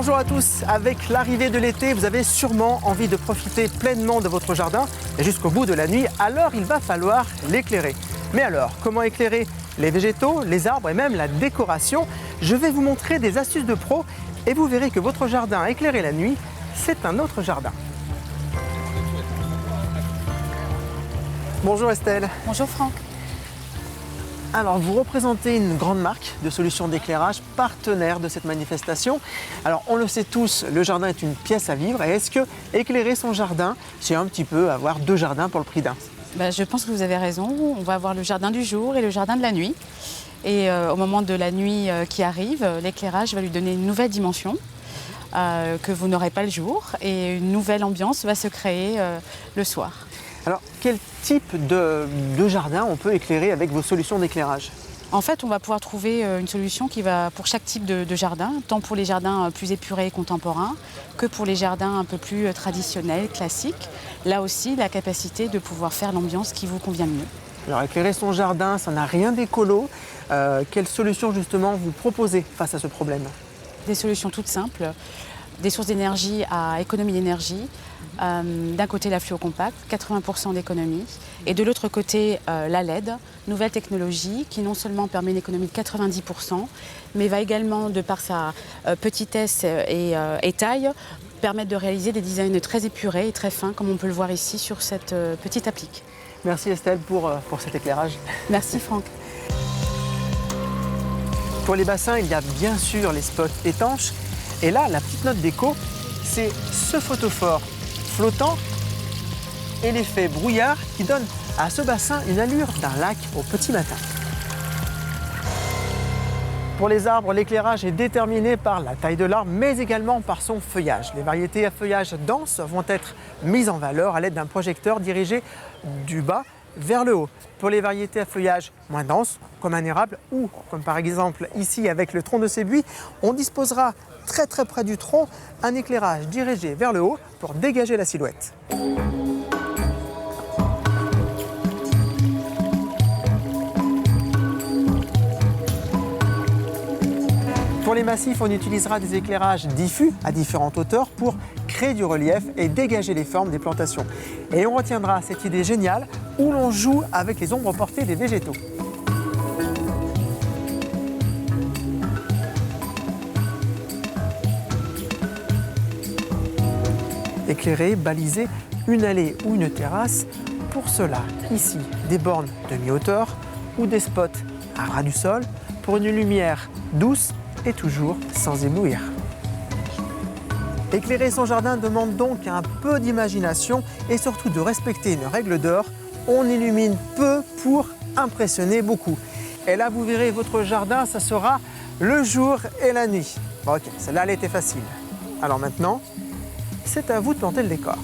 Bonjour à tous, avec l'arrivée de l'été, vous avez sûrement envie de profiter pleinement de votre jardin et jusqu'au bout de la nuit, alors il va falloir l'éclairer. Mais alors, comment éclairer les végétaux, les arbres et même la décoration? Je vais vous montrer des astuces de pro et vous verrez que votre jardin éclairé la nuit, c'est un autre jardin. Bonjour Estelle. Bonjour Franck. Alors, vous représentez une grande marque de solutions d'éclairage partenaire de cette manifestation. Alors, on le sait tous, le jardin est une pièce à vivre. Et est-ce que éclairer son jardin, c'est un petit peu avoir deux jardins pour le prix d'un? Je pense que vous avez raison. On va avoir le jardin du jour et le jardin de la nuit. Et au moment de la nuit qui arrive, l'éclairage va lui donner une nouvelle dimension que vous n'aurez pas le jour. Et une nouvelle ambiance va se créer le soir. Alors, quel type de jardin on peut éclairer avec vos solutions d'éclairage? En fait, on va pouvoir trouver une solution qui va pour chaque type de jardin, tant pour les jardins plus épurés et contemporains que pour les jardins un peu plus traditionnels, classiques. Là aussi, la capacité de pouvoir faire l'ambiance qui vous convient le mieux. Alors, éclairer son jardin, ça n'a rien d'écolo. Quelle solution justement vous proposez face à ce problème? Des solutions toutes simples, des sources d'énergie à économie d'énergie. D'un côté la fluo compact, 80% d'économie, et de l'autre côté la LED, nouvelle technologie qui non seulement permet une économie de 90%, mais va également, de par sa petitesse et taille, permettre de réaliser des designs très épurés et très fins, comme on peut le voir ici sur cette petite applique. Merci Estelle pour cet éclairage. Merci Franck. Pour les bassins, il y a bien sûr les spots étanches. Et là, la petite note déco, c'est ce photophore flottant et l'effet brouillard qui donne à ce bassin une allure d'un lac au petit matin. Pour les arbres, l'éclairage est déterminé par la taille de l'arbre, mais également par son feuillage. Les variétés à feuillage dense vont être mises en valeur à l'aide d'un projecteur dirigé du bas vers le haut. Pour les variétés à feuillage moins dense, comme un érable ou comme par exemple ici avec le tronc de ces buis, on disposera très près du tronc un éclairage dirigé vers le haut pour dégager la silhouette. Pour les massifs, on utilisera des éclairages diffus à différentes hauteurs pour créer du relief et dégager les formes des plantations. Et on retiendra cette idée géniale où l'on joue avec les ombres portées des végétaux. Éclairer, baliser une allée ou une terrasse. Pour cela, ici, des bornes de mi-hauteur ou des spots à ras du sol pour une lumière douce et toujours sans éblouir. Éclairer son jardin demande donc un peu d'imagination et surtout de respecter une règle d'or. On illumine peu pour impressionner beaucoup. Et là, vous verrez, votre jardin, ça sera le jour et la nuit. Bon, ok, celle-là, elle était facile. Alors maintenant, c'est à vous de planter le décor.